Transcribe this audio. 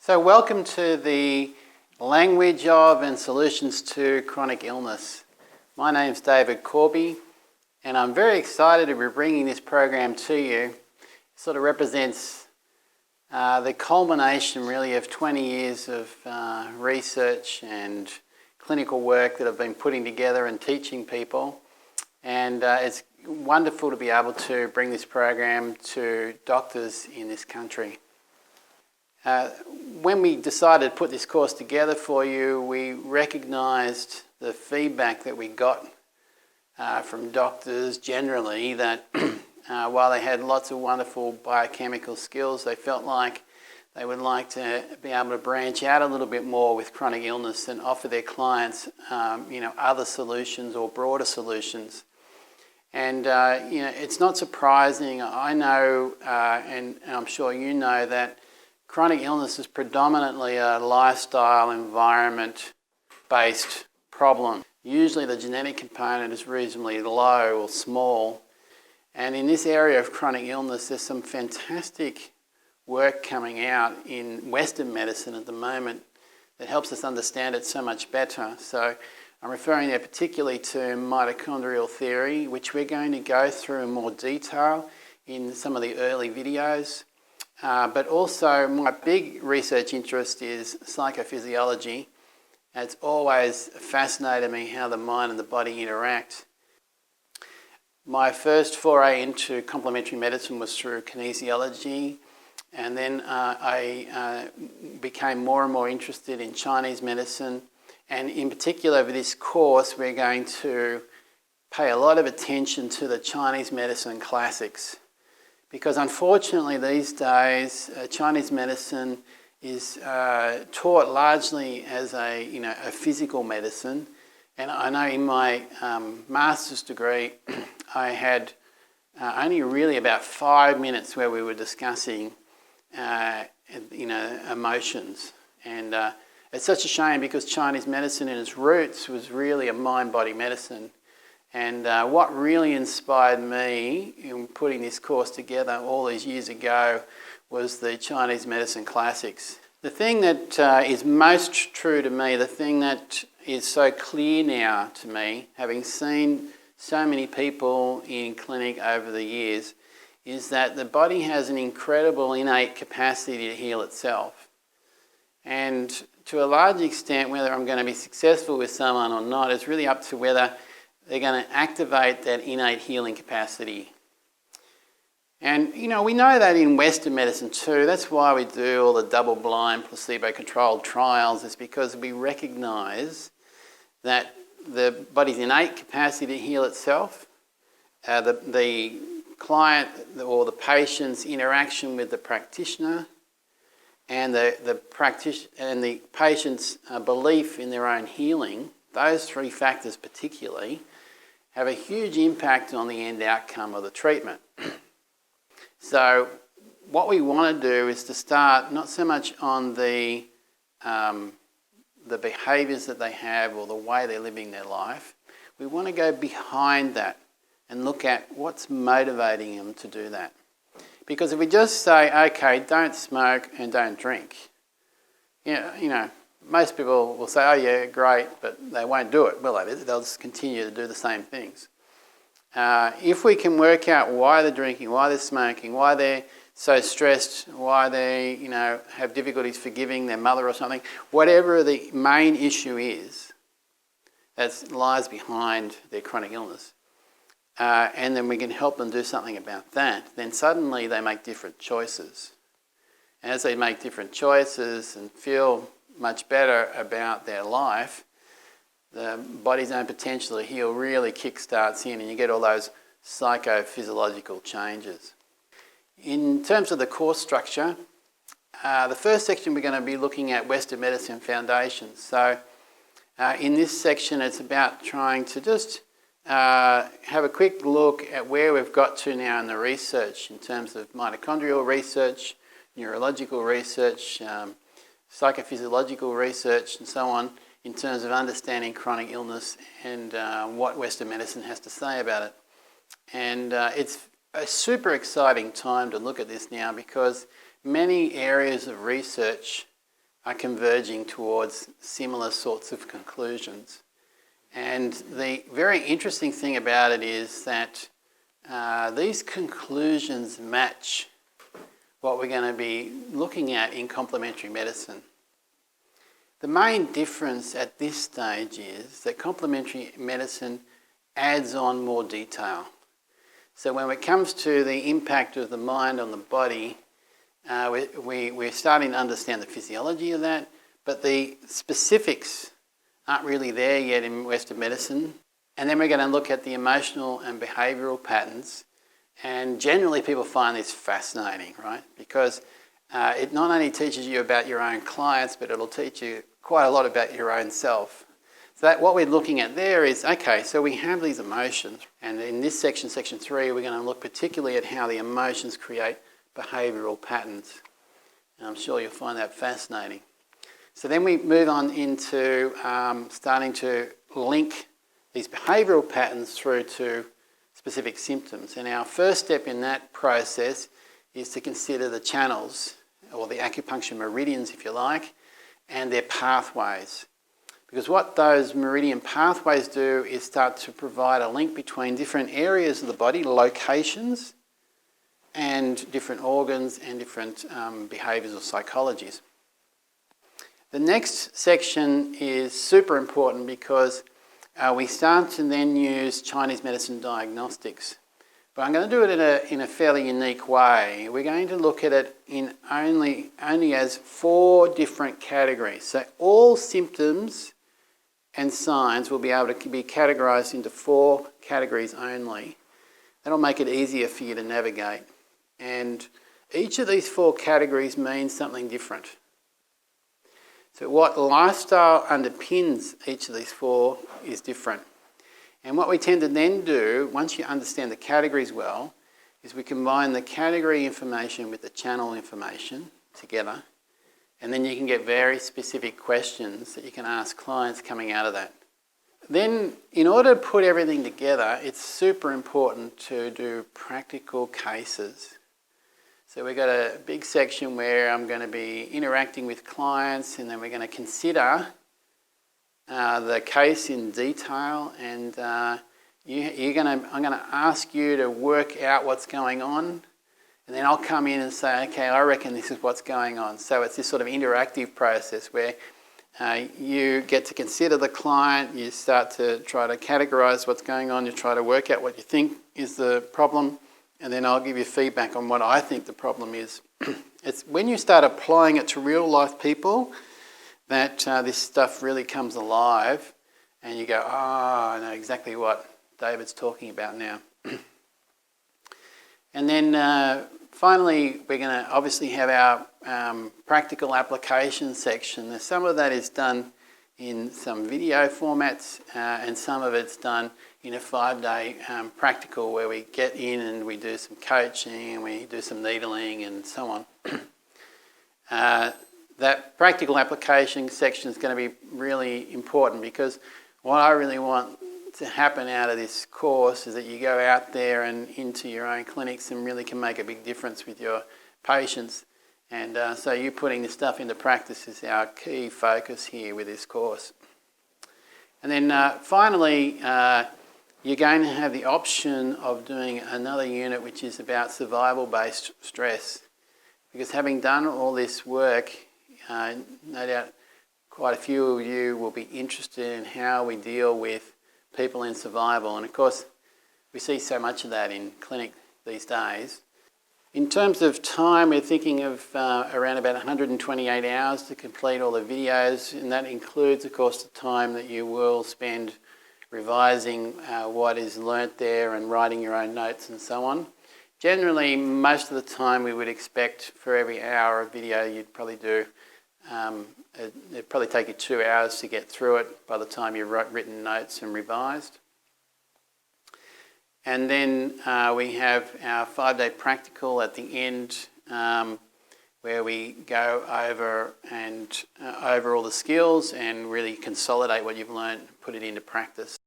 So welcome to the Language of and Solutions to Chronic Illness. My name's David Corby and I'm very excited to be bringing this program to you. It sort of represents the culmination really of 20 years of research and clinical work that I've been putting together and teaching people, and it's wonderful to be able to bring this program to doctors in this country. When we decided to put this course together for you, we recognised the feedback that we got from doctors generally that while they had lots of wonderful biochemical skills, they felt like they would like to be able to branch out a little bit more with chronic illness and offer their clients other solutions or broader solutions. And it's not surprising, I know, and I'm sure you know, that chronic illness is predominantly a lifestyle, environment-based problem. Usually the genetic component is reasonably low or small. And in this area of chronic illness, there's some fantastic work coming out in Western medicine at the moment that helps us understand it so much better. So I'm referring there particularly to mitochondrial theory, which we're going to go through in more detail in some of the early videos. But also my big research interest is psychophysiology. It's always fascinated me how the mind and the body interact. My first foray into complementary medicine was through kinesiology, and then I became more and more interested in Chinese medicine, and in particular for this course we're going to pay a lot of attention to the Chinese medicine classics. Because unfortunately these days Chinese medicine is taught largely as a physical medicine, and I know in my master's degree I had only really about 5 minutes where we were discussing emotions, and it's such a shame because Chinese medicine in its roots was really a mind-body medicine. And what really inspired me in putting this course together all these years ago was the Chinese medicine classics. The thing that is most true to me, the thing that is so clear now to me, having seen so many people in clinic over the years, is that the body has an incredible innate capacity to heal itself. And to a large extent, whether I'm going to be successful with someone or not is really up to whether they're going to activate that innate healing capacity. And, we know that in Western medicine too. That's why we do all the double-blind, placebo-controlled trials. It's because we recognise that the body's innate capacity to heal itself, the client or the patient's interaction with the practitioner, and the patient's belief in their own healing, those three factors particularly, have a huge impact on the end outcome of the treatment. So what we want to do is to start not so much on the behaviours that they have or the way they're living their life. We want to go behind that and look at what's motivating them to do that. Because if we just say, okay, don't smoke and don't drink, most people will say, oh yeah, great, but they won't do it, will they? They'll just continue to do the same things. If we can work out why they're drinking, why they're smoking, why they're so stressed, why they have difficulties forgiving their mother or something, whatever the main issue is that lies behind their chronic illness, and then we can help them do something about that, then suddenly they make different choices. And as they make different choices and feel much better about their life, the body's own potential to heal really kick-starts in and you get all those psychophysiological changes. In terms of the course structure, the first section we're going to be looking at Western medicine foundations. So in this section it's about trying to just have a quick look at where we've got to now in the research in terms of mitochondrial research, neurological research, psychophysiological research and so on, in terms of understanding chronic illness and what Western medicine has to say about it. And it's a super exciting time to look at this now because many areas of research are converging towards similar sorts of conclusions. And the very interesting thing about it is that these conclusions match what we're going to be looking at in complementary medicine. The main difference at this stage is that complementary medicine adds on more detail. So when it comes to the impact of the mind on the body, we're starting to understand the physiology of that, but the specifics aren't really there yet in Western medicine. And then we're going to look at the emotional and behavioural patterns. And generally people find this fascinating, right? Because it not only teaches you about your own clients, but it'll teach you quite a lot about your own self. So that what we're looking at there is, okay, so we have these emotions. And in this section, section 3, we're going to look particularly at how the emotions create behavioural patterns. And I'm sure you'll find that fascinating. So then we move on into starting to link these behavioural patterns through to specific symptoms. And our first step in that process is to consider the channels, or the acupuncture meridians if you like, and their pathways. Because what those meridian pathways do is start to provide a link between different areas of the body, locations, and different organs and different behaviours or psychologies. The next section is super important because we start to then use Chinese medicine diagnostics. But I'm going to do it in a fairly unique way. We're going to look at it in only as 4 different categories. So all symptoms and signs will be able to be categorised into 4 categories only. That'll make it easier for you to navigate. And each of these 4 categories means something different. So what lifestyle underpins each of these 4 is different. And what we tend to then do, once you understand the categories well, is we combine the category information with the channel information together, and then you can get very specific questions that you can ask clients coming out of that. Then, in order to put everything together, it's super important to do practical cases. So we've got a big section where I'm going to be interacting with clients, and then we're going to consider the case in detail, and I'm going to ask you to work out what's going on, and then I'll come in and say, okay, I reckon this is what's going on. So it's this sort of interactive process where you get to consider the client, you start to try to categorise what's going on, you try to work out what you think is the problem, and then I'll give you feedback on what I think the problem is. It's when you start applying it to real life people that this stuff really comes alive, and you go, I know exactly what David's talking about now. And then finally, we're going to obviously have our practical application section. Some of that is done in some video formats, and some of it's done in a 5-day practical where we get in and we do some coaching and we do some needling and so on. That practical application section is going to be really important because what I really want to happen out of this course is that you go out there and into your own clinics and really can make a big difference with your patients. And so you putting this stuff into practice is our key focus here with this course. And then finally, you're going to have the option of doing another unit which is about survival-based stress. Because having done all this work, no doubt quite a few of you will be interested in how we deal with people in survival. And of course, we see so much of that in clinic these days. In terms of time, we're thinking of around about 128 hours to complete all the videos, and that includes, of course, the time that you will spend revising what is learnt there and writing your own notes and so on. Generally, most of the time we would expect for every hour of video you'd probably do, it'd probably take you 2 hours to get through it by the time you've written notes and revised. And then we have our 5-day practical at the end where we go over all the skills and really consolidate what you've learned, put it into practice.